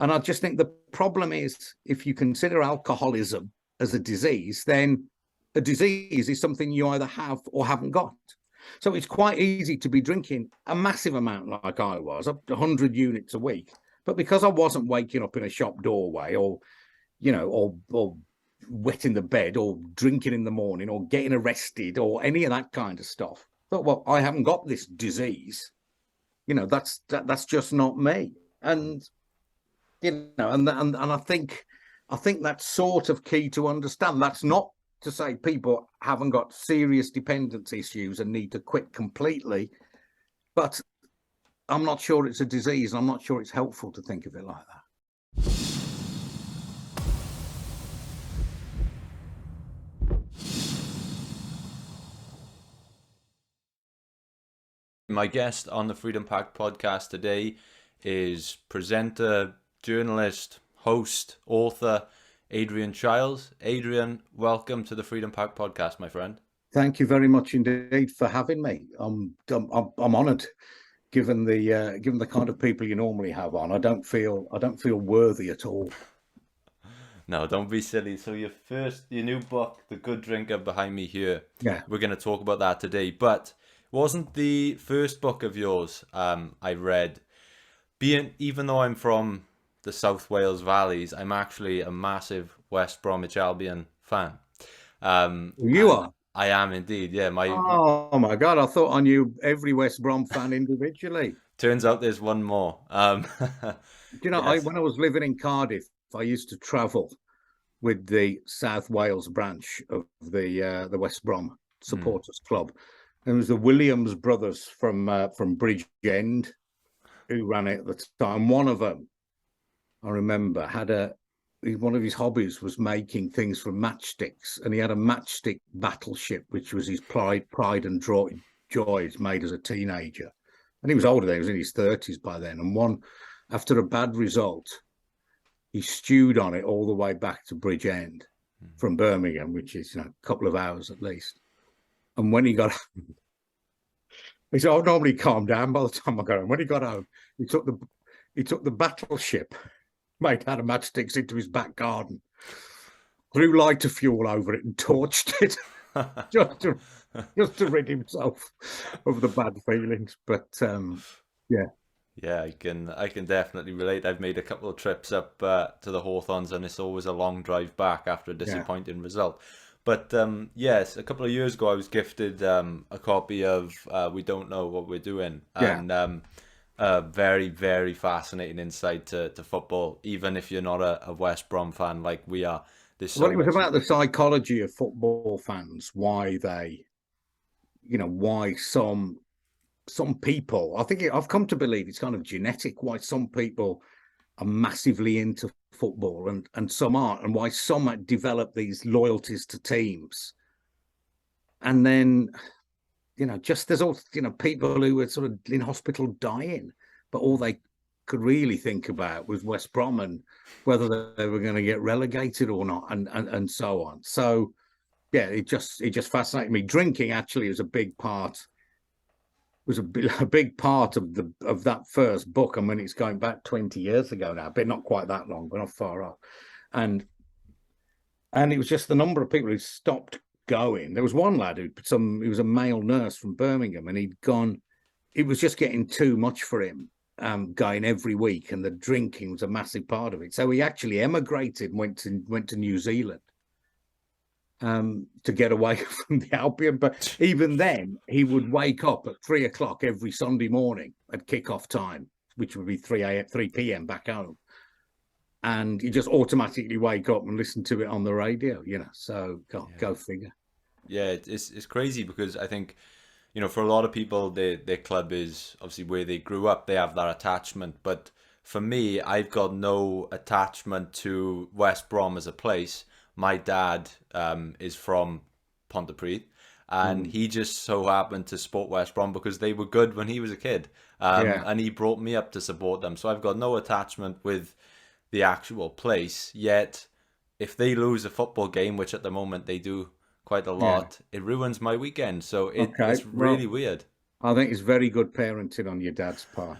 And I just think the problem is, if you consider alcoholism as a disease, then a disease is something you either have or haven't got. So it's quite easy to be drinking a massive amount like I was, up to 100 units a week. But because I wasn't waking up in a shop doorway or, or wetting the bed or drinking in the morning or getting arrested or any of that kind of stuff, but well, I haven't got this disease. That's just not me. And and I think that's sort of key to understand. That's not to say people haven't got serious dependence issues and need to quit completely, but I'm not sure it's a disease. I'm not sure it's helpful to think of it like that. My guest on the Freedom Pack podcast today is presenter, journalist, host, author, Adrian Chiles. Adrian, welcome to the Freedom Pack podcast, my friend. Thank you very much indeed for having me. I'm honoured, given the kind of people you normally have on. I don't feel worthy at all. No, don't be silly. So your new book, The Good Drinker, behind me here. Yeah, we're going to talk about that today. But wasn't the first book of yours I read? Even though I'm from the South Wales Valleys, I'm actually a massive West Bromwich Albion fan. you are. I am indeed. Yeah, Oh my God! I thought I knew every West Brom fan individually. Turns out there's one more. Yes. When I was living in Cardiff, I used to travel with the South Wales branch of the West Brom supporters club. And it was the Williams brothers from Bridgend who ran it at the time. One of them, I remember, had one of his hobbies was making things from matchsticks, and he had a matchstick battleship, which was his pride and joys, made as a teenager. And he was older then; he was in his 30s by then. And after a bad result, he stewed on it all the way back to Bridgend from Birmingham, which is a couple of hours at least. And when he got home, he said, "I'll normally calm down by the time I got home." When he got home, he took the battleship made out of matchsticks into his back garden, threw lighter fuel over it, and torched it just to rid himself of the bad feelings. But yeah. Yeah, I can definitely relate. I've made a couple of trips up to the Hawthorns, and it's always a long drive back after a disappointing result. But yes, a couple of years ago, I was gifted a copy of We Don't Know What We're Doing, and a very, very fascinating insight to football, even if you're not a West Brom fan like we are. It was about the psychology of football fans, why they, why some people, I've come to believe it's kind of genetic, why some people are massively into football and some aren't, and why some develop these loyalties to teams. And then, just there's all, people who are sort of in hospital dying, but all they could really think about was West Brom and whether they were going to get relegated or not, and so on. So, yeah, it just fascinated me. Drinking actually was a big part of that first book. I mean, it's going back 20 years ago now, but not quite that long, but not far off. And it was just the number of people who stopped going. There was one lad he was a male nurse from Birmingham, and he'd gone. It was just getting too much for him, going every week, and the drinking was a massive part of it. So he actually emigrated and went to New Zealand. To get away from the Albion. But even then, he would wake up at 3 o'clock every Sunday morning at kickoff time, which would be 3 p.m. back home. And you just automatically wake up and listen to it on the radio, so go figure. Yeah, it's crazy because I think, for a lot of people, their club is obviously where they grew up. They have that attachment. But for me, I've got no attachment to West Brom as a place. My dad is from Pontypridd, and he just so happened to support West Brom because they were good when he was a kid, and he brought me up to support them. So I've got no attachment with the actual place, yet if they lose a football game, which at the moment they do quite a lot, it ruins my weekend. So it's really weird. I think it's very good parenting on your dad's part.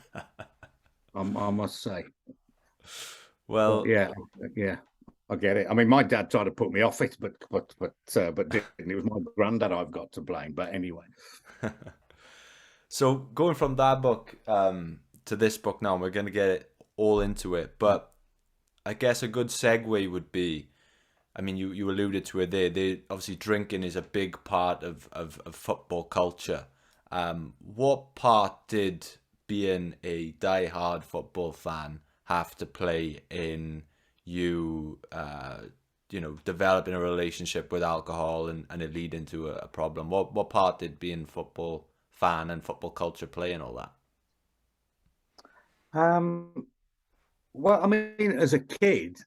I must say. But Well, yeah, I get it. I mean, my dad tried to put me off it, but didn't. It was my granddad I've got to blame. But anyway, so going from that book to this book now, we're going to get all into it. But I guess a good segue would be, I mean, you alluded to it there. Obviously, drinking is a big part of football culture. What part did being a die-hard football fan have to play in you, developing a relationship with alcohol and it lead into a problem? What part did being football fan and football culture play in all that? um, well, I mean, as a kid,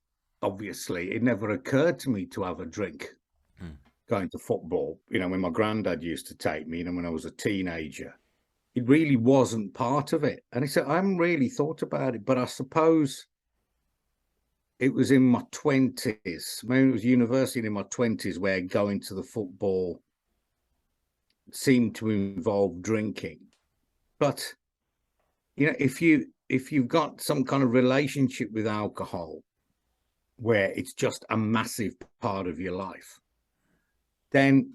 obviously, it never occurred to me to have a drink Hmm. going to football. When my granddad used to take me, when I was a teenager, it really wasn't part of it. And he said, I haven't really thought about it, but I suppose it was in my 20s. Maybe it was university in my 20s where going to the football seemed to involve drinking. But if you've got some kind of relationship with alcohol where it's just a massive part of your life, then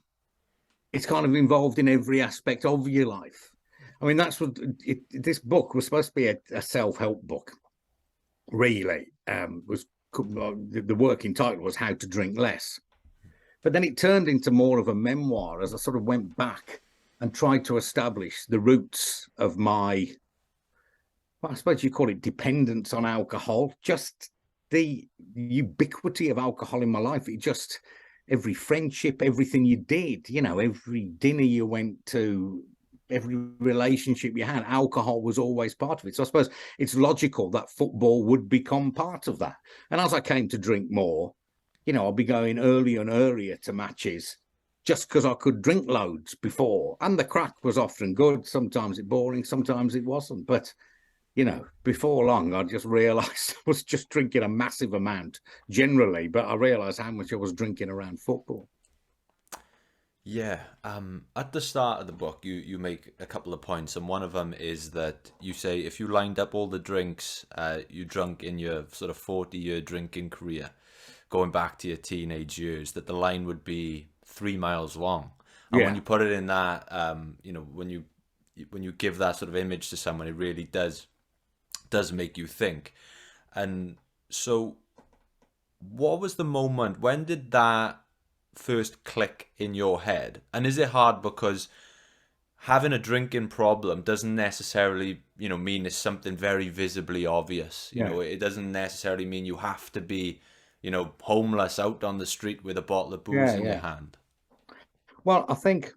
it's kind of involved in every aspect of your life. I mean, that's what this book was supposed to be, a self-help book, really. Was the working title was How to Drink Less. But then it turned into more of a memoir as I sort of went back and tried to establish the roots of my, well, I suppose you call it dependence on alcohol, just the ubiquity of alcohol in my life. It just, every friendship, everything you did, every dinner you went to, every relationship you had, alcohol was always part of it. So I suppose it's logical that football would become part of that. And as I came to drink more, I'll be going earlier and earlier to matches just because I could drink loads before. And the crack was often good. Sometimes it boring, sometimes it wasn't. But, before long, I just realized I was just drinking a massive amount generally, but I realized how much I was drinking around football. Yeah, at the start of the book, you make a couple of points, and one of them is that you say if you lined up all the drinks you drunk in your sort of 40-year drinking career, going back to your teenage years, that the line would be 3 miles long. And when Yeah. you put it in that, when you give that sort of image to someone, it really does make you think. And so, what was the moment? When did that first click in your head? And is it hard because having a drinking problem doesn't necessarily, mean it's something very visibly obvious. Yeah. It doesn't necessarily mean you have to be, homeless out on the street with a bottle of booze Yeah. in your Yeah. hand. Well, I think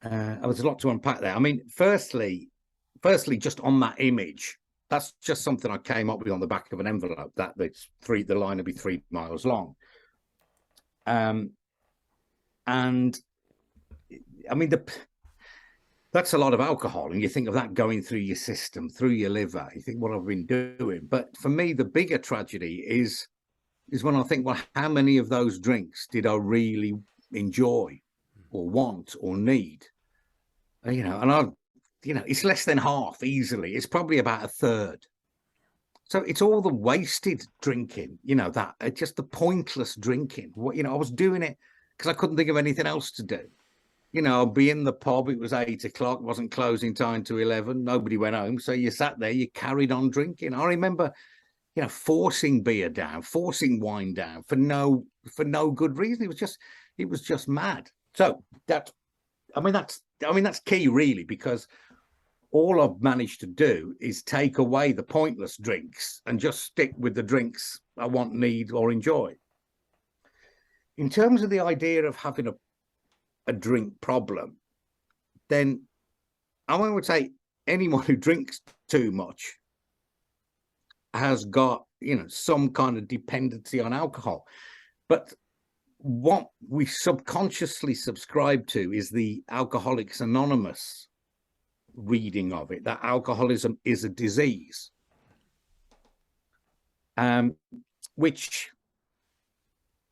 there's a lot to unpack there. I mean, firstly, just on that image, that's just something I came up with on the back of an envelope. That the line would be 3 miles long. And I mean, that's a lot of alcohol, and you think of that going through your system, through your liver. You think, what I've been doing. But for me, the bigger tragedy is when I think, well, how many of those drinks did I really enjoy, or want, or need? And it's less than half easily. It's probably about a third. So it's all the wasted drinking, that just the pointless drinking. I was doing it because I couldn't think of anything else to do. I'd be in the pub. It was 8 o'clock. It wasn't closing time to 11. Nobody went home. So you sat there, you carried on drinking. I remember, forcing beer down, forcing wine down for no good reason. It was just mad. So that's key really, because all I've managed to do is take away the pointless drinks and just stick with the drinks I want, need, or enjoy. In terms of the idea of having a drink problem, then I would say anyone who drinks too much has got, some kind of dependency on alcohol. But what we subconsciously subscribe to is the Alcoholics Anonymous reading of it, that alcoholism is a disease, which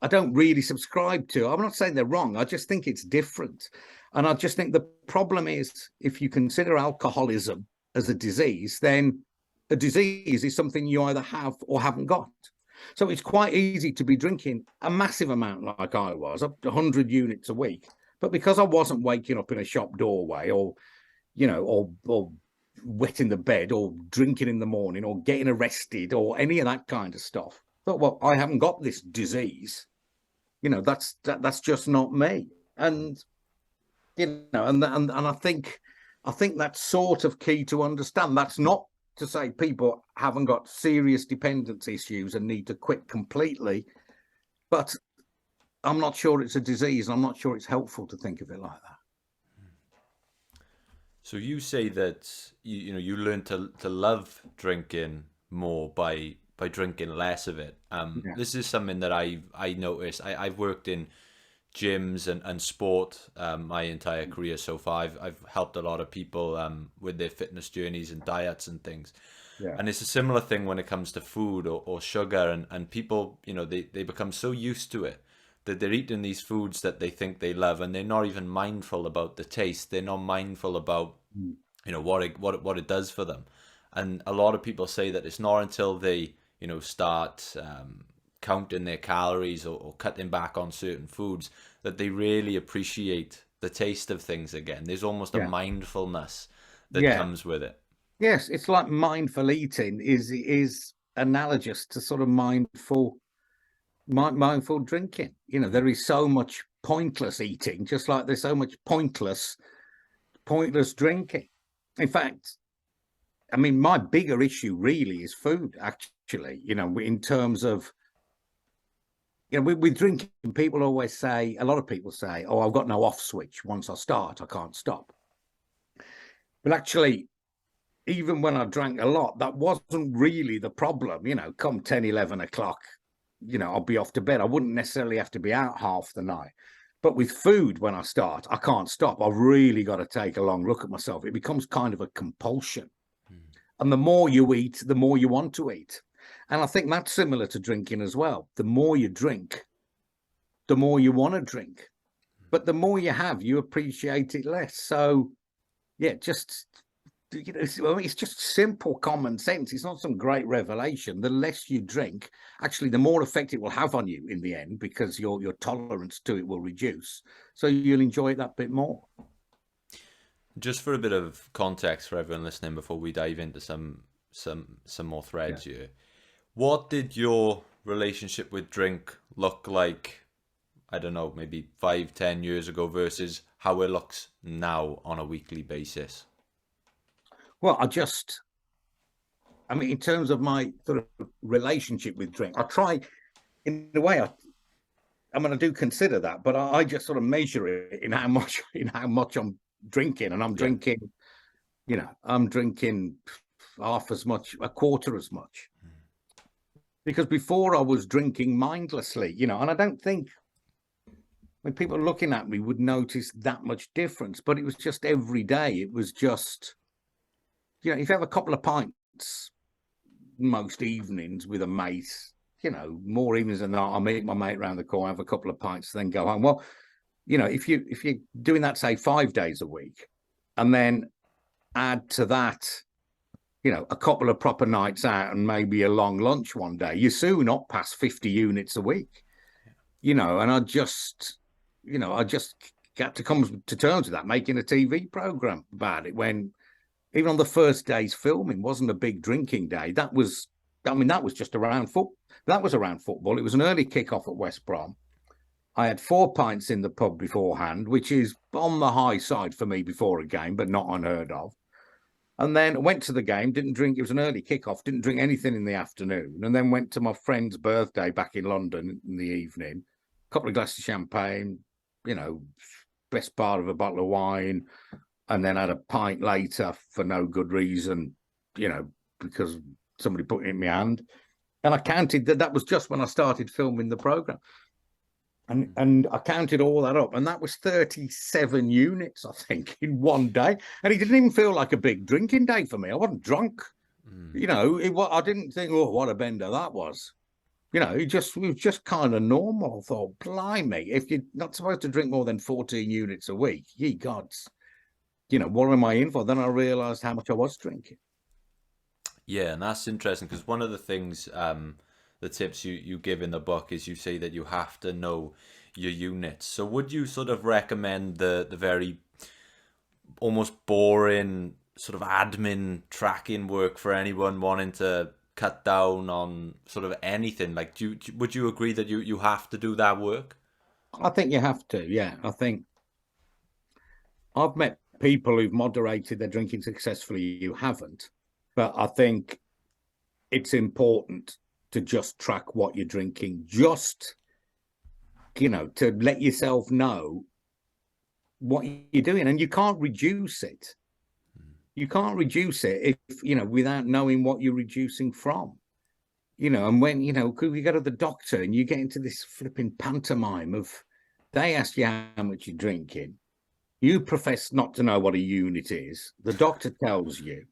I don't really subscribe to. I'm not saying they're wrong. I just think it's different. And I just think the problem is, if you consider alcoholism as a disease, then a disease is something you either have or haven't got. So it's quite easy to be drinking a massive amount like I was, up to 100 units a week. But because I wasn't waking up in a shop doorway or, or wetting the bed or drinking in the morning or getting arrested or any of that kind of stuff, I thought, well, I haven't got this disease. That's just not me. And, and I think that's sort of key to understand. That's not to say people haven't got serious dependence issues and need to quit completely, but I'm not sure it's a disease. I'm not sure it's helpful to think of it like that. So you say that you learn to love drinking more by drinking less of it. Yeah. This is something that I noticed. I've worked in gyms and sport my entire career so far. I've helped a lot of people with their fitness journeys and diets and things. Yeah. And it's a similar thing when it comes to food or sugar, and people, they become so used to it that they're eating these foods that they think they love, and they're not even mindful about the taste. They're not mindful about what it does for them. And a lot of people say that it's not until they start counting their calories or cutting back on certain foods that they really appreciate the taste of things again. There's almost a mindfulness that comes with it. Yes, it's like mindful eating is analogous to sort of mindful drinking. There is so much pointless eating, just like there's so much pointless drinking. In fact, I mean, my bigger issue really is food, actually, in terms of, with drinking, people always say, a lot of people say, oh, I've got no off switch. Once I start, I can't stop. But actually, even when I drank a lot, that wasn't really the problem. Come 10, 11 o'clock, I'll be off to bed. I wouldn't necessarily have to be out half the night. But with food, when I start, I can't stop. I've really got to take a long look at myself. It becomes kind of a compulsion. And the more you eat, the more you want to eat. And I think that's similar to drinking as well. The more you drink, the more you want to drink. But the more you have, you appreciate it less. So, yeah, it's just simple common sense. It's not some great revelation. The less you drink, actually, the more effect it will have on you in the end, because your tolerance to it will reduce. So you'll enjoy it that bit more. Just for a bit of context for everyone listening before we dive into some more threads here, what did your relationship with drink look like, I don't know, maybe 5-10 years ago versus how it looks now on a weekly basis? Well, in terms of my sort of relationship with drink, I try, in a way, I do consider that, but I just sort of measure it in how much I'm drinking, and I'm drinking, I'm drinking half as much, a quarter as much, because before I was drinking mindlessly, and I don't think when people looking at me would notice that much difference, but it was just every day. It was just, if you have a couple of pints most evenings with a mate, more evenings than not, I'll meet my mate around the corner, have a couple of pints, then go home. Well, if you're doing that, say 5 days a week, and then add to that, a couple of proper nights out and maybe a long lunch one day, you're soon up past 50 units a week, and I just got to come to terms with that, making a TV program about it, when even on the first day's filming wasn't a big drinking day. That was just around football. That was around football. It was an early kickoff at West Brom. I had 4 pints in the pub beforehand, which is on the high side for me before a game, but not unheard of. And then went to the game, didn't drink. It was an early kickoff, didn't drink anything in the afternoon. And then went to my friend's birthday back in London in the evening. A couple of glasses of champagne, best part of a bottle of wine. And then had a pint later for no good reason, because somebody put it in my hand. And I counted that was just when I started filming the program. And I counted all that up, and that was 37 units, I think, in one day. And it didn't even feel like a big drinking day for me. I wasn't drunk. I didn't think, oh, what a bender that was. It was just kind of normal. I thought, blimey, if you're not supposed to drink more than 14 units a week, ye gods, what am I in for? Then I realized how much I was drinking. Yeah, and that's interesting because one of the things, the tips you give in the book is you say that you have to know your units. So would you sort of recommend the very almost boring sort of admin tracking work for anyone wanting to cut down on sort of anything? Like, would you agree that you have to do that work? I think you have to. Yeah, I think I've met people who've moderated their drinking successfully. You haven't, but I think it's important to just track what you're drinking, just to let yourself know what you're doing, and you can't reduce it. You can't reduce it if without knowing what you're reducing from. And when you go to the doctor and you get into this flipping pantomime of, they ask you how much you're drinking, you profess not to know what a unit is. The doctor tells you.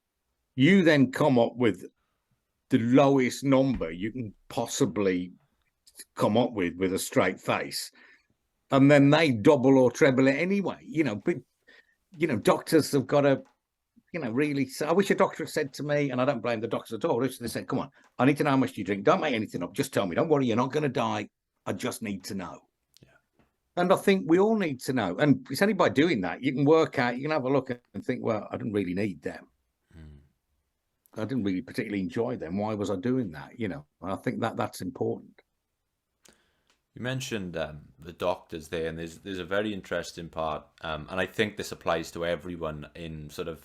You then come up with the lowest number you can possibly come up with a straight face, and then they double or treble it anyway. But doctors have got to really. So I wish a doctor had said to me, and I don't blame the doctors at all. They said, "Come on, I need to know how much you drink. Don't make anything up. Just tell me. Don't worry, you're not going to die. I just need to know." And I think we all need to know. And it's only by doing that you can work out, you can have a look and think, well, I didn't really need them. I didn't really particularly enjoy them. Why was I doing that? And I think that's important. You mentioned the doctors there, and there's a very interesting part, and I think this applies to everyone in sort of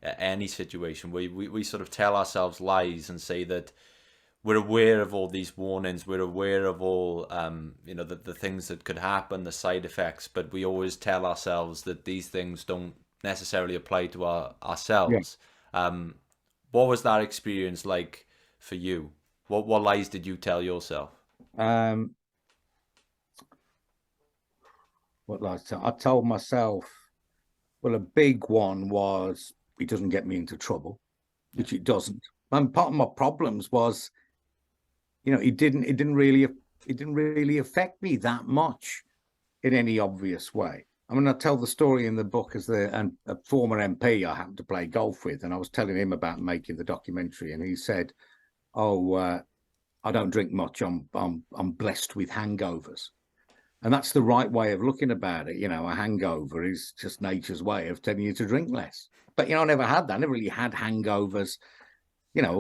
any situation where we sort of tell ourselves lies and say that we're aware of all these warnings, we're aware of all the things that could happen, the side effects, but we always tell ourselves that these things don't necessarily apply to ourselves. Yeah. What was that experience like for you? What lies did you tell yourself? What lies? I told myself, well, a big one was, it doesn't get me into trouble, which it doesn't. And part of my problems was, it didn't really affect me that much in any obvious way. I mean, I tell the story in the book as a former MP I happened to play golf with, and I was telling him about making the documentary, and he said, "Oh, I don't drink much. I'm blessed with hangovers." And that's the right way of looking about it. A hangover is just nature's way of telling you to drink less. But I never had that. I never really had hangovers.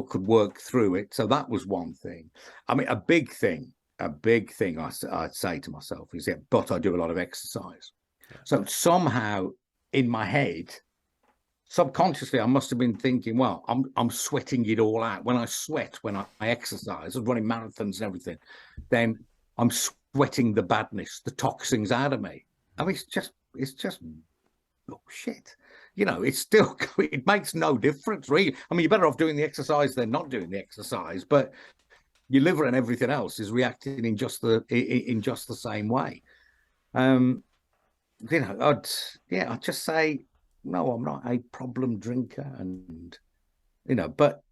Could work through it. So that was one thing. I mean, a big thing I'd say to myself is, but I do a lot of exercise. Yeah. So somehow in my head, subconsciously, I must have been thinking, well, I'm sweating it all out. When I sweat, when I exercise, I was running marathons and everything, then I'm sweating the badness, the toxins out of me. I mean, it's just bullshit. It's still, it makes no difference, really. I mean, you're better off doing the exercise than not doing the exercise, but your liver and everything else is reacting in just the same way. I'd just say, no, I'm not a problem drinker, and but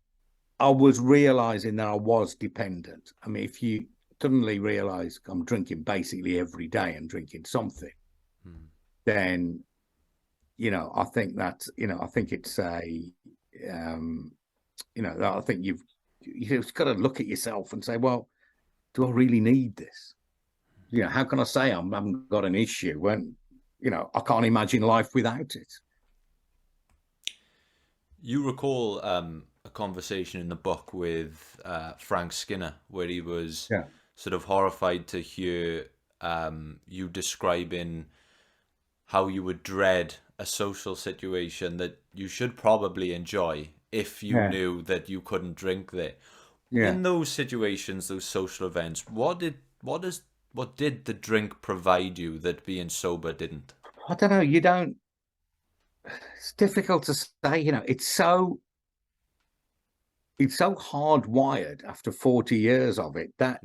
I was realizing that I was dependent. I mean, if you suddenly realize I'm drinking basically every day and drinking something, then I think that I think it's a I think you've got to look at yourself and say, well, do I really need this? How can I say I haven't got an issue when I can't imagine life without it? You recall a conversation in the book with Frank Skinner where he was sort of horrified to hear you describing how you would dread a social situation that you should probably enjoy if you knew that you couldn't drink there. Yeah. In those situations, those social events, what did the drink provide you that being sober didn't? I don't know. It's difficult to say. It's so hardwired after 40 years of it that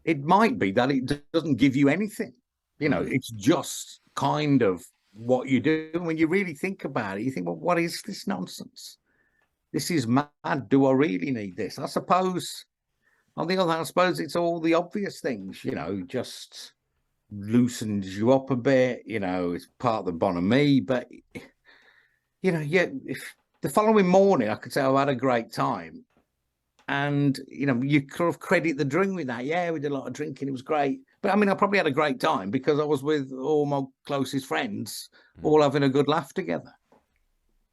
it might be that it doesn't give you anything. It's just kind of what you do. When you really think about it, you think, well, what is this nonsense? This is mad. Do I really need this? I suppose, on the other hand, I suppose it's all the obvious things, just loosens you up a bit, it's part of the bonhomie. But, the following morning I could say, oh, I had a great time. And, you know, you kind of credit the drink with that. Yeah, we did a lot of drinking. It was great. But I mean, I probably had a great time because I was with all my closest friends, all having a good laugh together.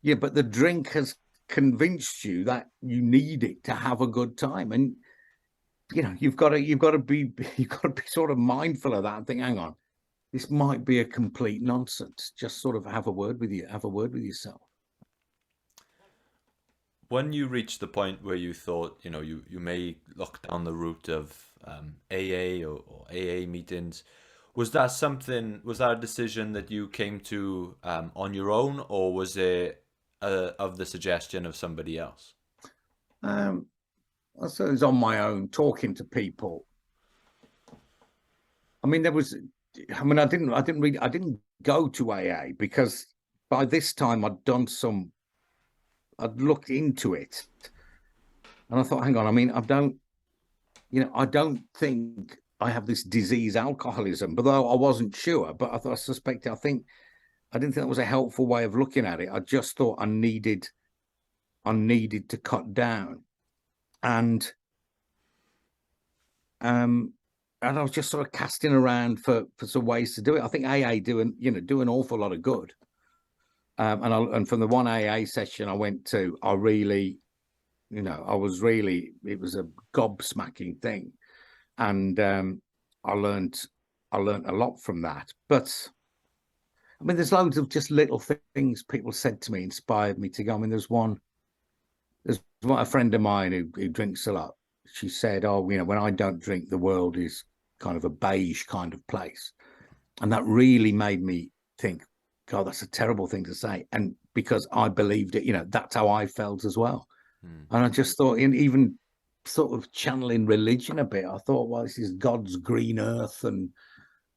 Yeah, but the drink has convinced you that you need it to have a good time. And, you know, you've got to be sort of mindful of that and think, hang on, this might be a complete nonsense. Just sort of have a word with yourself. When you reached the point where you thought, you know, you may look down the route of AA or AA meetings, was that a decision that you came to on your own, or was it of the suggestion of somebody else? I suppose it was on my own, talking to people. I mean, I didn't go to AA because by this time I'd looked into it, and I thought, hang on, I mean, I don't think I have this disease, alcoholism, but though I wasn't sure, but I didn't think that was a helpful way of looking at it. I just thought I needed to cut down, and I was just sort of casting around for some ways to do it. I think AA do an awful lot of good. And from the one AA session I went to, it was a gobsmacking thing. And I learned a lot from that. But I mean, there's loads of just little things people said to me, inspired me to go. I mean, there's a friend of mine who drinks a lot. She said, oh, you know, when I don't drink, the world is kind of a beige kind of place. And that really made me think, God, that's a terrible thing to say. And because I believed it, you know, that's how I felt as well. And I just thought, even sort of channeling religion a bit, I thought, well, this is God's green earth and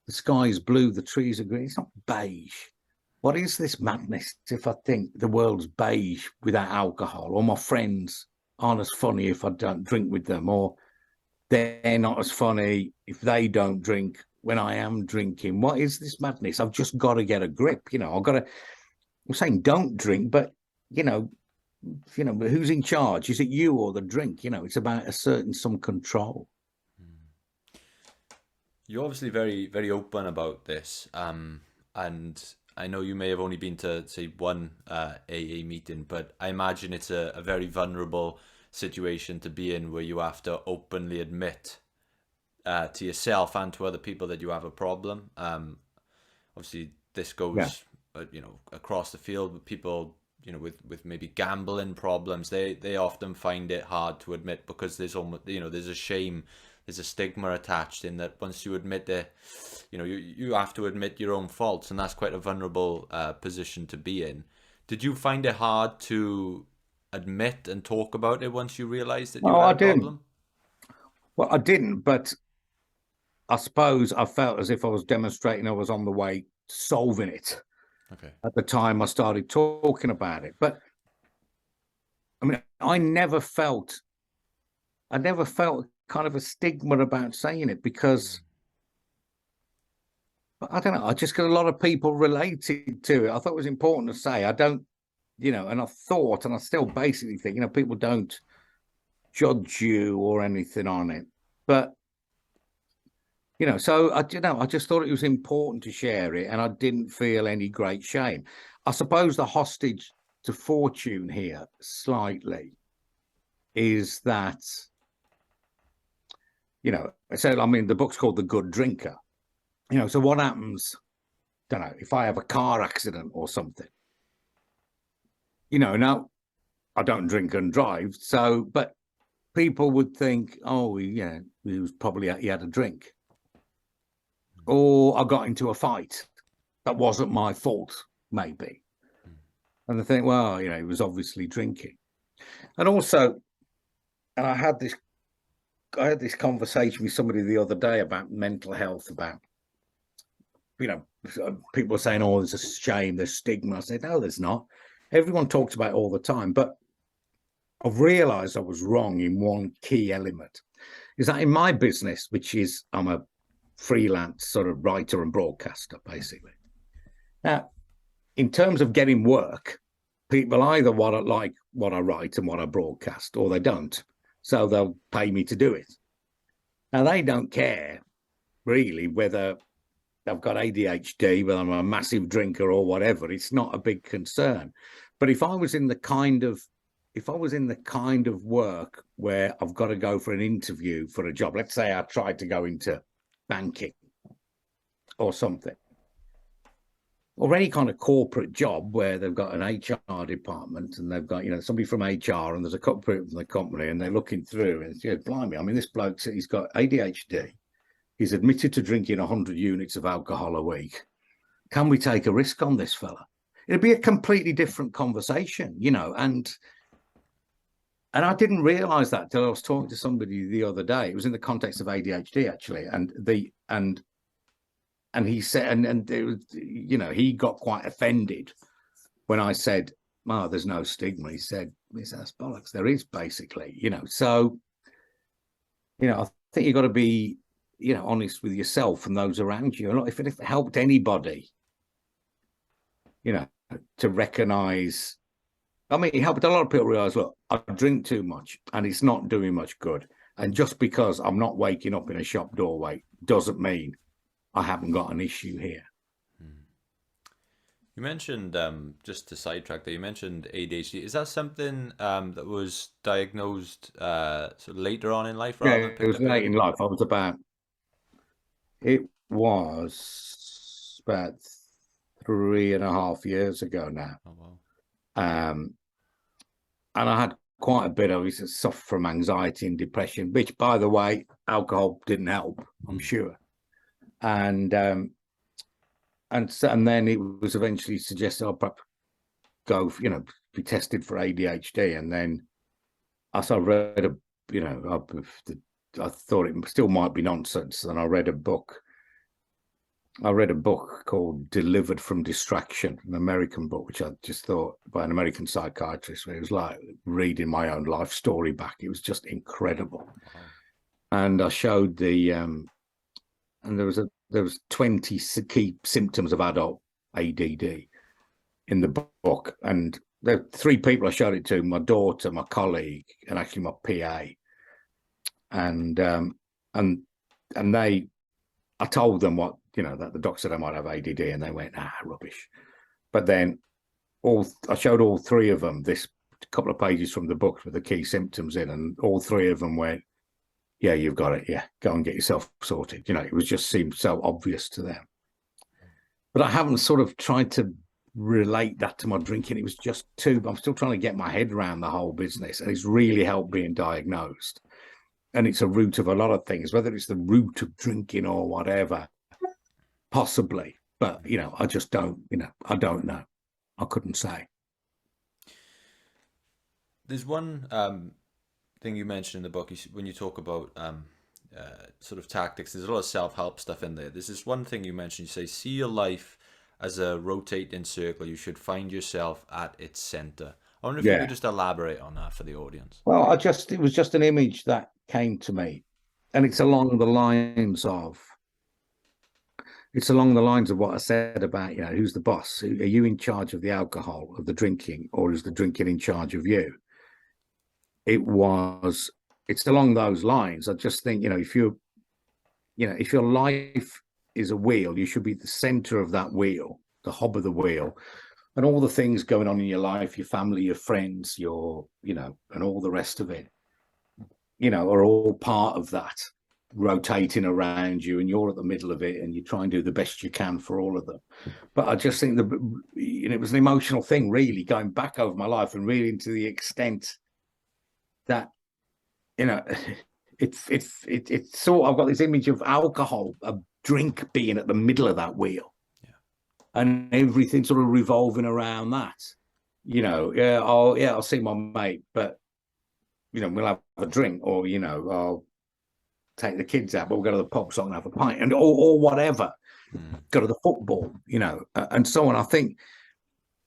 the sky is blue, the trees are green. It's not beige. What is this madness if I think the world's beige without alcohol, or my friends aren't as funny if I don't drink with them, or they're not as funny if they don't drink when I am drinking? What is this madness? I've just got to get a grip. You know, I'm saying don't drink, but you know, who's in charge? Is it you or the drink? You know, it's about asserting some control. You're obviously very, very open about this. And I know you may have only been to, say, one AA meeting, but I imagine it's a very vulnerable situation to be in, where you have to openly admit to yourself and to other people that you have a problem. Obviously, this goes, across the field with people, you know, with maybe gambling problems. They often find it hard to admit because there's almost, you know, there's a shame, there's a stigma attached in that. Once you admit that, you know, you have to admit your own faults, and that's quite a vulnerable position to be in. Did you find it hard to admit and talk about it once you realized that you had a problem? Well, I didn't, but I suppose I felt as if I was demonstrating I was on the way to solving it. Okay. At the time I started talking about it. But I mean, I never felt kind of a stigma about saying it, because I don't know, I just got a lot of people related to it. I thought it was important to say. I don't, you know, and I thought, and I still basically think, you know, people don't judge you or anything on it. But, you know, so I just thought it was important to share it, and I didn't feel any great shame. I suppose the hostage to fortune here slightly is that, you know, so I mean, the book's called The Good Drinker. You know, so what happens, don't know, if I have a car accident or something, you know, now I don't drink and drive, so, but people would think, oh, yeah, he had a drink. Or I got into a fight. That wasn't my fault, maybe. And they think, well, you know, he was obviously drinking. And also, and I had this conversation with somebody the other day about mental health, about, you know, people were saying, oh, there's a shame, there's stigma. I said, no, there's not. Everyone talks about it all the time. But I've realized I was wrong in one key element, is that in my business, which is, I'm a freelance sort of writer and broadcaster, basically. Now, in terms of getting work, people either like what I write and what I broadcast, or they don't. So they'll pay me to do it. Now, they don't care really whether I've got ADHD, whether I'm a massive drinker or whatever. It's not a big concern. But if I was in the kind of work where I've got to go for an interview for a job, let's say I tried to go into banking or something, or any kind of corporate job where they've got an HR department and they've got, somebody from HR, and there's a couple from the company, and they're looking through and it's, blimey, I mean, this bloke, he's got ADHD. He's admitted to drinking 100 units of alcohol a week. Can we take a risk on this fella? It'd be a completely different conversation, and I didn't realize that till I was talking to somebody the other day. It was in the context of ADHD, actually, and he said, and it was, he got quite offended when I said, "Oh, there's no stigma." He said, "That's bollocks. There is, basically, So, I think you've got to be, honest with yourself and those around you. And look, if it helped anybody, to recognize, I mean, it helped a lot of people realize, look, I drink too much and it's not doing much good. And just because I'm not waking up in a shop doorway doesn't mean I haven't got an issue here." You mentioned, just to sidetrack there, you mentioned ADHD. Is that something that was diagnosed sort of later on in life rather than It was late in life. It was about 3.5 years ago now. Oh, wow. And I had quite a bit of it, suffer from anxiety and depression, which, by the way, alcohol didn't help, I'm sure. And then it was eventually suggested I'll perhaps go, be tested for ADHD. And then as I read I thought it still might be nonsense. And I read a book called Delivered from Distraction, an American book, which I just thought, by an American psychiatrist, where it was like reading my own life story back. It was just incredible. And I showed and there was 20 key symptoms of adult ADD in the book. And there were 3 people I showed it to: my daughter, my colleague, and actually my PA. And I told them what, that the doc said I might have ADD, and they went, rubbish. But then I showed all 3 of them this couple of pages from the book with the key symptoms in, and all 3 of them went, "Yeah, you've got it. Yeah, go and get yourself sorted." It was just seemed so obvious to them. But I haven't sort of tried to relate that to my drinking. It was just I'm still trying to get my head around the whole business, and it's really helped being diagnosed. And it's a root of a lot of things, whether it's the root of drinking or whatever, possibly. But, I just don't, I don't know. I couldn't say. There's one thing you mentioned in the book, when you talk about sort of tactics, there's a lot of self-help stuff in there. There's this one thing you mentioned, you say, see your life as a rotating circle. You should find yourself at its center. I wonder if you could just elaborate on that for the audience. Well, it was just an image that came to me, and it's along the lines of what I said about, who's the boss? Are you in charge of the alcohol, of the drinking, or is the drinking in charge of you? It's along those lines. I just think, if your life is a wheel, you should be at the center of that wheel, the hub of the wheel. And all the things going on in your life, your family, your friends, and all the rest of it, are all part of that, rotating around you, and you're at the middle of it, and you try and do the best you can for all of them. But I just think it was an emotional thing, really, going back over my life, and really to the extent that, it's sort of, I've got this image of alcohol, a drink being at the middle of that wheel. And everything sort of revolving around that, I'll see my mate, but, we'll have a drink, or, I'll take the kids out, but we'll go to the pub, so I can have a pint, and or whatever, go to the football, and so on. I think,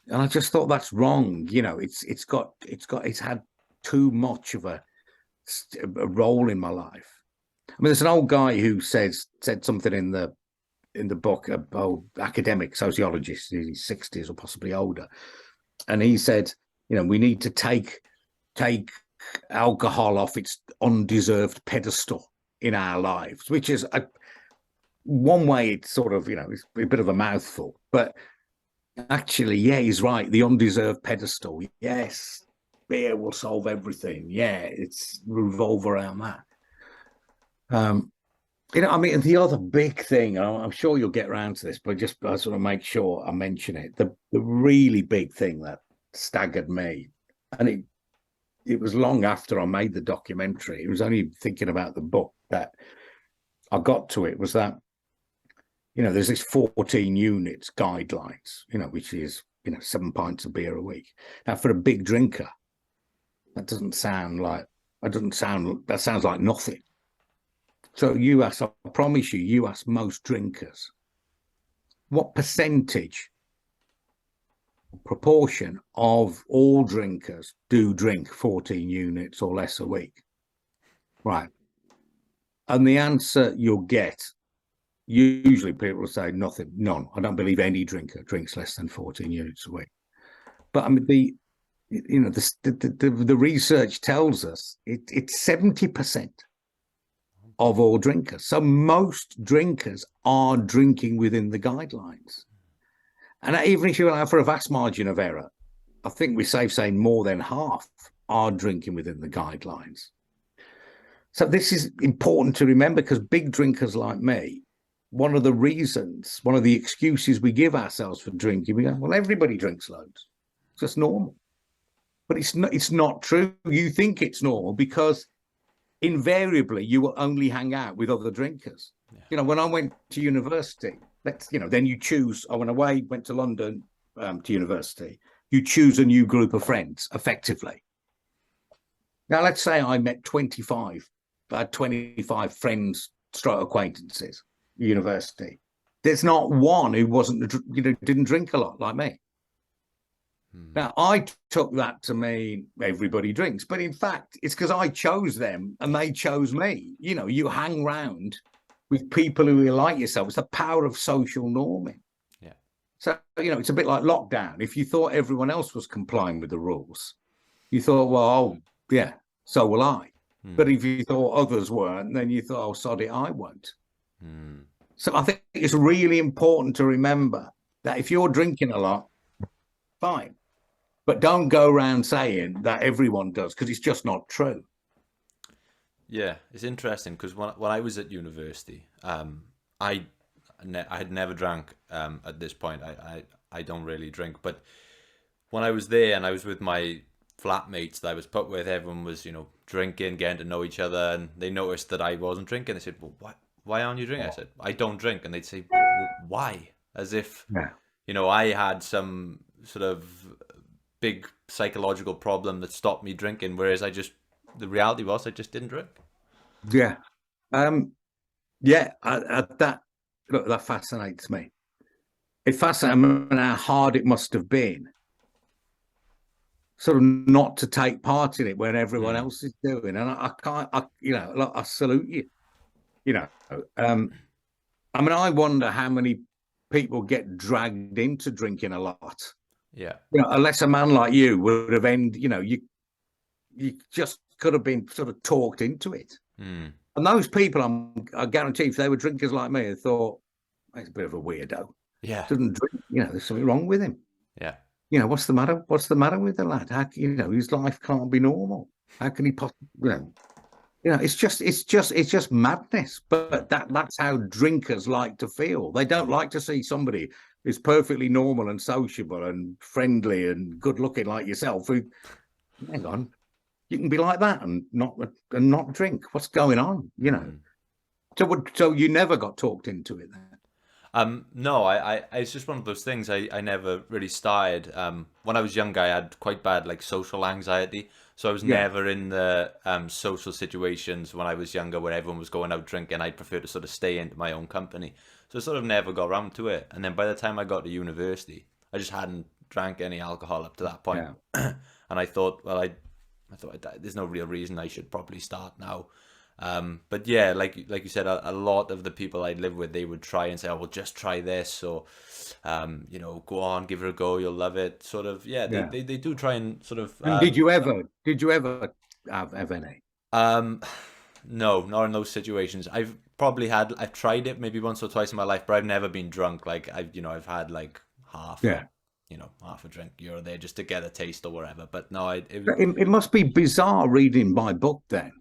and I just thought that's wrong. It's had too much of a role in my life. I mean, there's an old guy who said something in the book, about academic sociologist in his 60s or possibly older, And he said, we need to take alcohol off its undeserved pedestal in our lives, which is one way it's sort of, it's a bit of a mouthful, but actually, yeah, he's right. The undeserved pedestal. Yes, beer will solve everything. Yeah, it's revolve around that. I mean, and the other big thing, I'm sure you'll get around to this, but I sort of make sure I mention it. The really big thing that staggered me, and it was long after I made the documentary. It was only thinking about the book that I got to it, was that, there's this 14 units guidelines, which is, 7 pints of beer a week. Now, for a big drinker, that sounds like nothing. So I promise you ask most drinkers, what percentage, proportion of all drinkers do drink 14 units or less a week? Right. And the answer you'll get, usually people will say nothing, none. I don't believe any drinker drinks less than 14 units a week. But I mean, the research tells us it's 70% of all drinkers. So most drinkers are drinking within the guidelines. And even if you allow for a vast margin of error, I think we're safe saying more than half are drinking within the guidelines. So this is important to remember, because big drinkers like me, one of the excuses we give ourselves for drinking, we go, well, everybody drinks loads. It's just normal. But it's not true. You think it's normal because invariably you will only hang out with other drinkers. Yeah. When I went to university, then you choose. I went away, went to London to university. You choose a new group of friends effectively. Now, let's say I met 25. I had 25 friends, acquaintances, university. There's not one who didn't drink a lot like me. Now, I took that to mean everybody drinks, but in fact, it's because I chose them and they chose me. You hang around with people who are like yourself. It's the power of social norming. Yeah. So, it's a bit like lockdown. If you thought everyone else was complying with the rules, you thought, well, yeah, so will I. But if you thought others weren't, then you thought, oh, sod it, I won't. So I think it's really important to remember that if you're drinking a lot, fine. But don't go around saying that everyone does, because it's just not true. Yeah, it's interesting because when I was at university, I had never drank at this point. I don't really drink, but when I was there and I was with my flatmates that I was put with, everyone was drinking, getting to know each other, and they noticed that I wasn't drinking. They said, "Well, why aren't you drinking?" I said, "I don't drink," and they'd say, "Why?" As if I had some sort of big psychological problem that stopped me drinking, whereas the reality was I just didn't drink. Yeah. That fascinates me. It fascinates me how hard it must have been sort of not to take part in it when everyone else is doing. And I salute you. I mean, I wonder how many people get dragged into drinking a lot. Yeah. Unless a man like you would have you just could have been sort of talked into it. And those people, I guarantee, if they were drinkers like me, they thought, he's a bit of a weirdo. Yeah. Doesn't drink, there's something wrong with him. Yeah. What's the matter? What's the matter with the lad? How, his life can't be normal. How can he possibly, it's just madness. But that's how drinkers like to feel. They don't like to see somebody who's perfectly normal and sociable and friendly and good looking like yourself who, hang on, you can be like that and not drink. What's going on? So you never got talked into it then? No, I it's just one of those things. I never really started. When I was younger, I had quite bad social anxiety, so I was never in the social situations when I was younger where everyone was going out drinking. I'd prefer to sort of stay into my own company, so I sort of never got around to it. And then by the time I got to university, I just hadn't drank any alcohol up to that point. And I thought, well, I thought there's no real reason I should probably start now. But yeah, like you said, a lot of the people I live with, they would try and say, "Oh, well, just try this," or go on, give it a go, you'll love it. Sort of, yeah, Yeah. they do try and sort of. And did you ever have any? Um, no, not in those situations. I've tried it maybe once or twice in my life, but I've never been drunk. Like I've had like half, Yeah. half a drink here or there just to get a taste or whatever. But no, It must be bizarre reading my book then,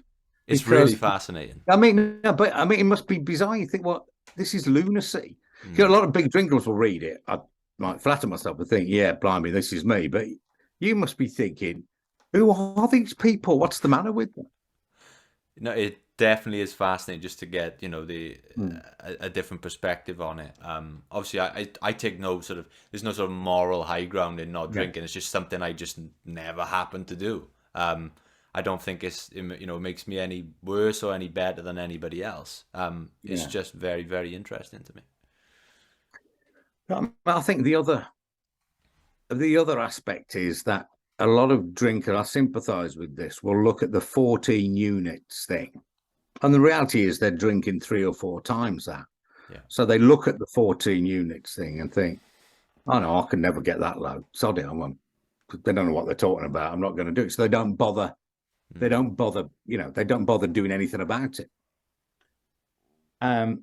it's really because fascinating. I mean, no, but I mean, it must be bizarre. You think, well, this is lunacy. A Mm. lot of big drinkers will read it. I might flatter myself and think, yeah, blimey, this is me. But you must be thinking, who are these people? What's the matter with them? No, it definitely is fascinating just to get, the Mm. a different perspective on it. Obviously, I take no sort of there's no sort of moral high ground in not Yeah, drinking. It's just something I just never happened to do. I don't think it makes me any worse or any better than anybody else. It's yeah. just very, very interesting to me. I think the other aspect is that a lot of drinkers, I sympathise with this, will look at the 14 units thing. And the reality is they're drinking 3 or 4 times that. Yeah, So they look at the 14 units thing and think, oh no, I can never get that low. Sod it, I won't. They don't know what they're talking about. I'm not going to do it. So they don't bother. They mm. don't bother, they don't bother doing anything about it. Um,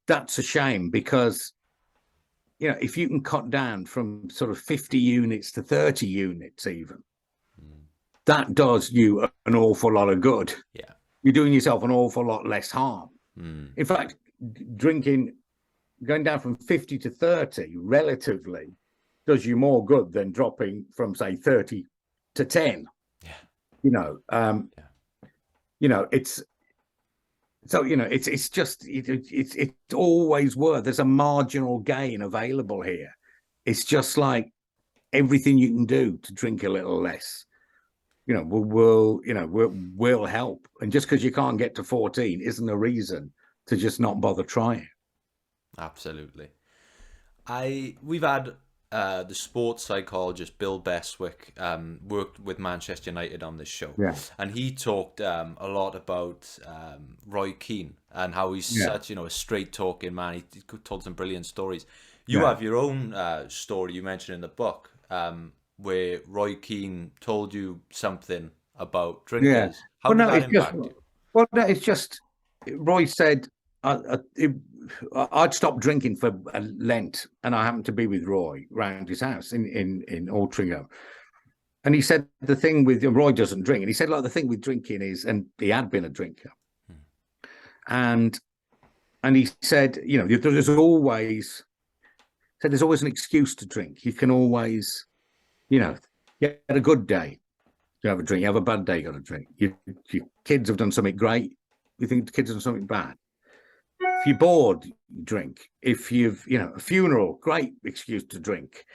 that's a shame because, if you can cut down from sort of 50 units to 30 units even, Mm. that does you an awful lot of good. Yeah. You're doing yourself an awful lot less harm. Mm. In fact, drinking, going down from 50 to 30 relatively does you more good than dropping from, say, 30 to 10. Yeah. You know, um, Yeah. it's so, it's just, it's always worth, there's a marginal gain available here. It's just like everything you can do to drink a little less, will help. And just because you can't get to 14 isn't a reason to just not bother trying. Absolutely. We've had the sports psychologist Bill Bestwick worked with Manchester United on this show, Yeah, and he talked a lot about Roy Keane and how he's yeah, such a straight talking man. He told some brilliant stories. You yeah, have your own story you mentioned in the book where Roy Keane told you something about yeah. drinkers. How Well, did no, that it's just, impact you? Roy said, I'd stopped drinking for a Lent, and I happened to be with Roy round his house in Altrincham. And he said the thing with Roy doesn't drink, and he said, like, the thing with drinking is, and he had been a drinker, and he said, there's always an excuse to drink. You can always, you had a good day, you have a drink. You have a bad day, you got a drink. Your kids have done something great, you think the kids have done something bad. If you're bored, you drink. If you've, a funeral, great excuse to drink.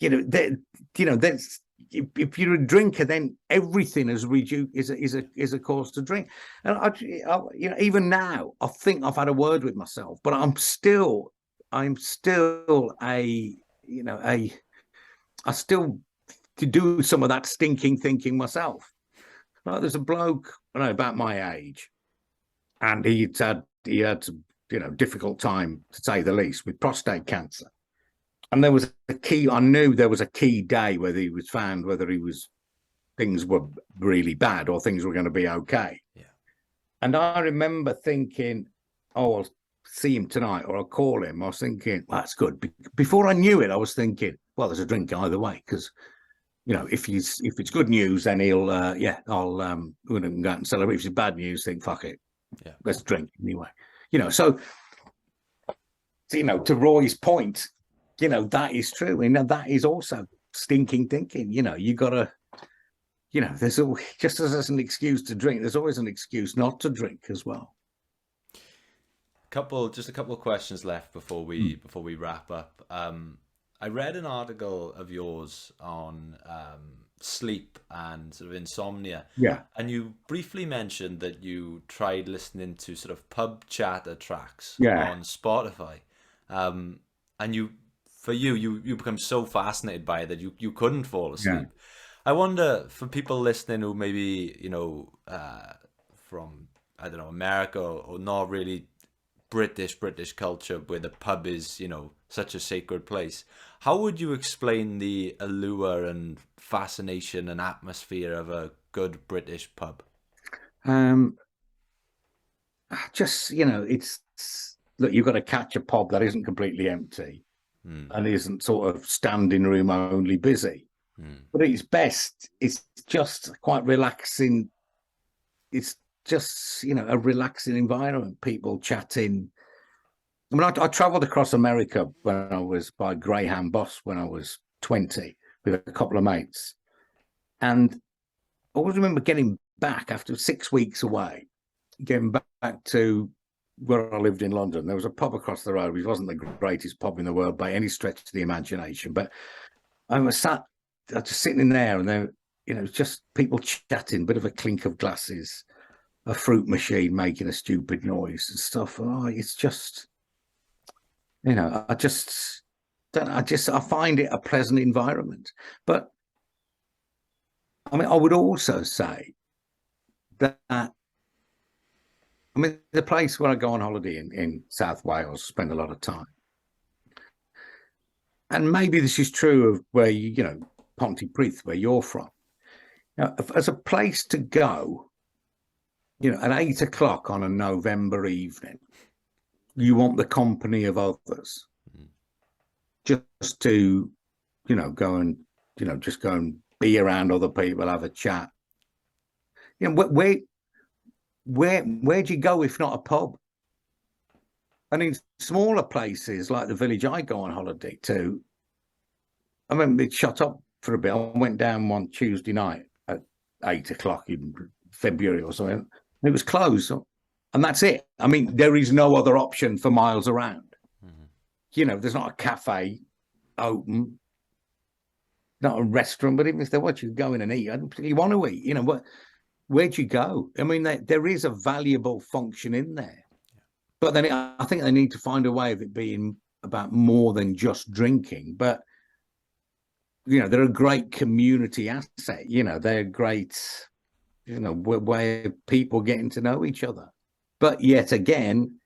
That's, if you're a drinker, then everything is reduced, is a cause to drink. And even now, I think I've had a word with myself, but I'm still I still to do some of that stinking thinking myself. Like, there's a bloke, I know, about my age, and he had some, difficult time, to say the least, with prostate cancer. And there was I knew there was a key day whether he was found, whether things were really bad or things were going to be okay. Yeah. And I remember thinking, oh, I'll see him tonight, or I'll call him. I was thinking, well, that's good. Before I knew it, I was thinking, well, there's a drink either way, because if it's good news, then he'll I'll we're gonna go out and celebrate. If it's bad news, think, fuck it, Yeah. let's drink anyway. So to Roy's point, that is true, and that is also stinking thinking. You gotta, there's always, just as there's an excuse to drink, there's always an excuse not to drink as well. Just a couple of questions left before we wrap up. I read an article of yours on sleep and sort of insomnia, Yeah, and you briefly mentioned that you tried listening to sort of pub chatter tracks yeah, on Spotify, and you become so fascinated by it that you couldn't fall yeah, asleep. I wonder, for people listening who maybe from I don't know, America, or not really British culture, where the pub is, you know, such a sacred place. How would you explain the allure and fascination and atmosphere of a good British pub? Um, just, it's look, you've got to catch a pub that isn't completely empty Hmm. and isn't sort of standing room only busy. Hmm. But at its best, it's just quite relaxing. It's just, a relaxing environment, people chatting. I mean, I traveled across America when I was by Greyhound bus when I was 20 with a couple of mates. And I always remember getting back after 6 weeks away, getting back to where I lived in London. There was a pub across the road, which wasn't the greatest pub in the world by any stretch of the imagination. But I was just sitting in there, and there, just people chatting, bit of a clink of glasses, a fruit machine making a stupid noise and stuff. Oh, it's just, I just, I find it a pleasant environment. But I mean, I would also say that, I mean, the place where I go on holiday in South Wales, spend a lot of time. And maybe this is true of where Pontypridd, where you're from. Now, as a place to go, at 8 o'clock on a November evening, you want the company of others just to, go and, just go and be around other people, have a chat. Where do you go if not a pub? And in smaller places like the village I go on holiday to, I remember it shut up for a bit. I went down one Tuesday night at 8 o'clock in February or something. It was closed. And that's it. I mean, there is no other option for miles around. Mm-hmm. There's not a cafe open, not a restaurant, but even if there was, you go in and eat. I don't particularly want to eat. Where'd you go? I mean, there is a valuable function in there. But then I think they need to find a way of it being about more than just drinking. But, they're a great community asset. They're great, where people getting to know each other. But yet again,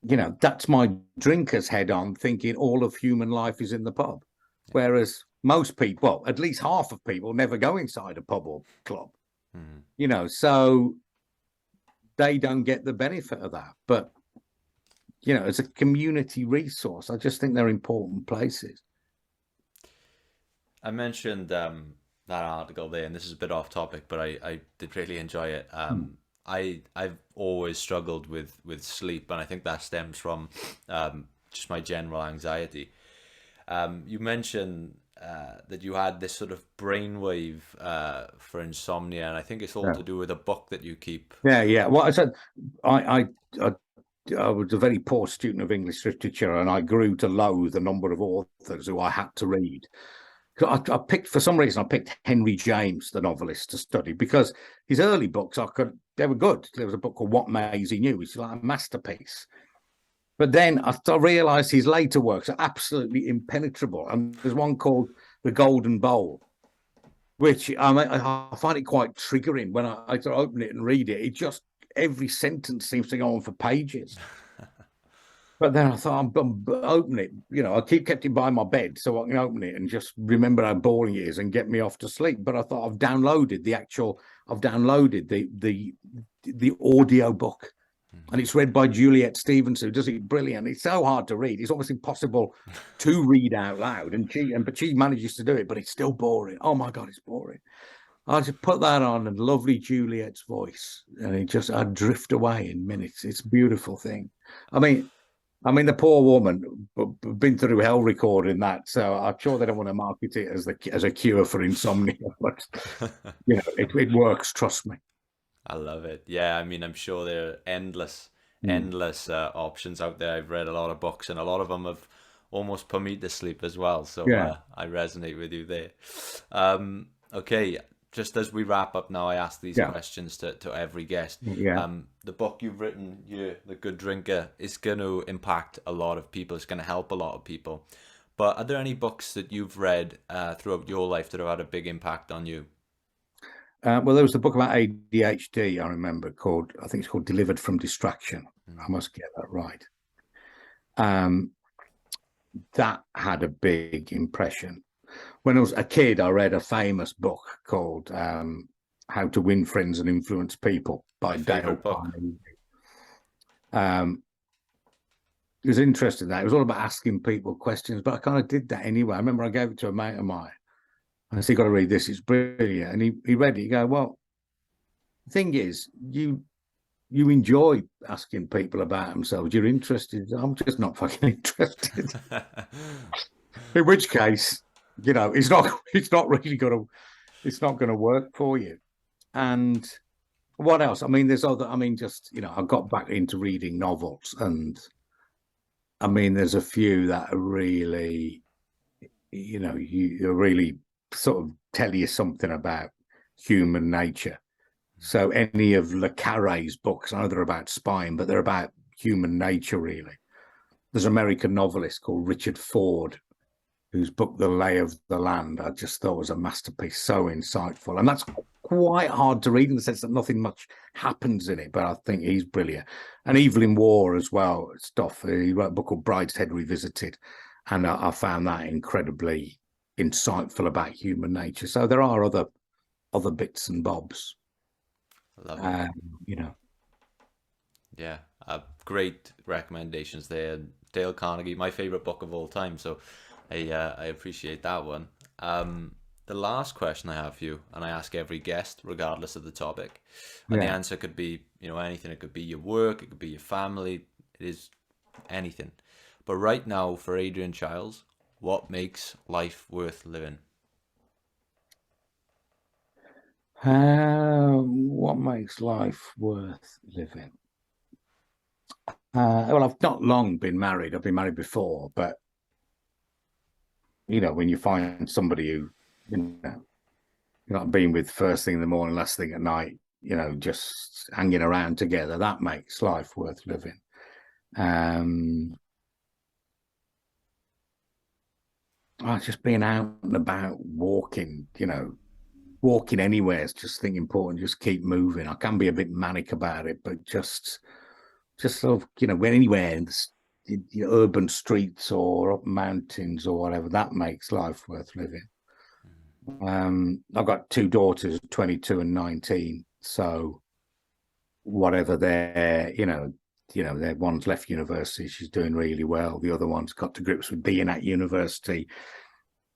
that's my drinker's head on, thinking all of human life is in the pub. Whereas most people, well, at least half of people never go inside a pub or club. So they don't get the benefit of that. But, as a community resource, I just think they're important places. I mentioned that article there, and this is a bit off topic, but I did really enjoy it. I've always struggled with sleep, and I think that stems from just my general anxiety. You mentioned that you had this sort of brainwave for insomnia, and I think it's all to do with a book that you keep. Yeah. Well, I said I was a very poor student of English literature, and I grew to loathe a number of authors who I had to read. I picked, for some reason, I picked Henry James, the novelist, to study because his early books they were good. There was a book called What Maisie Knew, which is like a masterpiece. But then I realised his later works are absolutely impenetrable. And there's one called The Golden Bowl, which I find it quite triggering when I open it and read it. It just, every sentence seems to go on for pages. But then I thought, I'm open it. I kept it by my bed so I can open it and just remember how boring it is and get me off to sleep. But I thought I've downloaded the audio book, and it's read by Juliet Stevens, who does it brilliant. It's so hard to read; it's almost impossible to read out loud. But she manages to do it, but it's still boring. Oh my God, it's boring. I just put that on, and lovely Juliet's voice, and I'd drift away in minutes. It's a beautiful thing. I mean, the poor woman been through hell recording that, so I'm sure they don't want to market it as a cure for insomnia. But it works. Trust me. I love it. Yeah, I mean, I'm sure there are endless options out there. I've read a lot of books, and a lot of them have almost put me to sleep as well. So I resonate with you there. Okay, just as we wrap up now, I ask these questions to every guest. The book you've written, The Good Drinker, is going to impact a lot of people. It's going to help a lot of people. But are there any books that you've read throughout your life that have had a big impact on you? Well, there was a book about ADHD, I remember, I think it's called Delivered from Distraction. I must get that right. That had a big impression. When I was a kid, I read a famous book called How to Win Friends and Influence People by My Dale favorite book. Carnegie. It was interesting that it was all about asking people questions, but I kind of did that anyway. I remember I gave it to a mate of mine. I said, "You got to read this; it's brilliant." And he read it. He go, "Well, the thing is, you enjoy asking people about themselves. You're interested. I'm just not fucking interested." In which case, it's not really gonna work for you. And what else? I mean, I got back into reading novels, and I mean, there's a few that are really, you really sort of tell you something about human nature. So any of Le Carre's books, I know they're about spying, but they're about human nature, really. There's an American novelist called Richard Ford, whose book, The Lay of the Land, I just thought was a masterpiece, so insightful. And that's quite hard to read in the sense that nothing much happens in it, but I think he's brilliant. And Evelyn Waugh as well, stuff. He wrote a book called Brideshead Revisited, and I found that incredibly insightful about human nature. So there are other bits and bobs. Love it. Yeah. Great recommendations there. Dale Carnegie, my favorite book of all time. So I appreciate that one. The last question I have for you, and I ask every guest, regardless of the topic, and the answer could be, anything. It could be your work, it could be your family, it is anything. But right now, for Adrian Chiles, what makes life worth living? What makes life worth living? Well, I've not long been married. I've been married before, but when you find somebody who, you're not being with first thing in the morning, last thing at night, just hanging around together, that makes life worth living. Just being out and about, walking anywhere is just thing important. Just keep moving. I can be a bit manic about it, but just sort of, anywhere in the urban streets or up mountains or whatever, that makes life worth living. I've got two daughters, 22 and 19. So whatever their one's left university, she's doing really well. The other one's got to grips with being at university,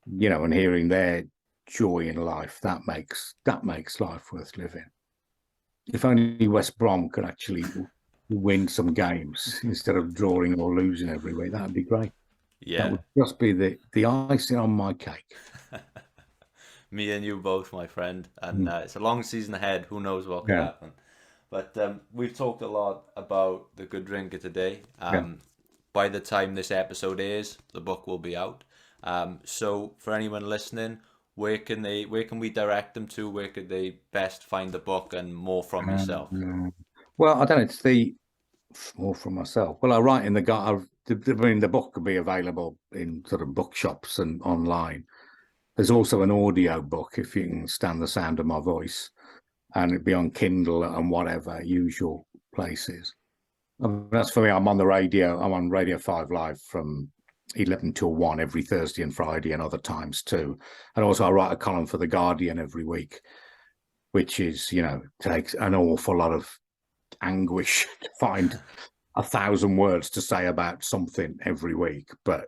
and hearing their joy in life, that makes life worth living. If only West Brom could actually win some games instead of drawing or losing every week, that'd be great. Yeah. That would just be the icing on my cake. Me and you both, my friend. And it's a long season ahead. Who knows what could happen? But we've talked a lot about The Good Drinker today. By the time this episode airs, the book will be out. So for anyone listening, where can we direct them to? Where could they best find the book and more from yourself? Well, I don't know. It's more from myself. Well, I write in the book could be available in sort of bookshops and online. There's also an audio book if you can stand the sound of my voice, and it'd be on Kindle and whatever usual places. That's for me. I'm on the radio. I'm on Radio 5 Live from 11 till 1 every Thursday and Friday and other times too. And also I write a column for The Guardian every week, which is, takes an awful lot of anguish to find 1,000 words to say about something every week. But,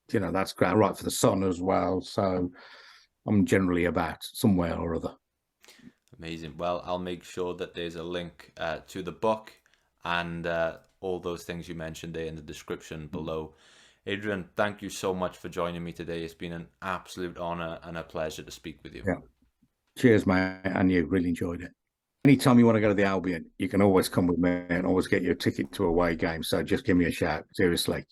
that's great. I write for The Sun as well. So I'm generally about somewhere or other. Amazing. Well, I'll make sure that there's a link to the book and all those things you mentioned there in the description below. Adrian, thank you so much for joining me today. It's been an absolute honor and a pleasure to speak with you. Yeah. Cheers, mate. And you really enjoyed it. Anytime you want to go to the Albion, you can always come with me and always get your ticket to away game. So just give me a shout. Seriously.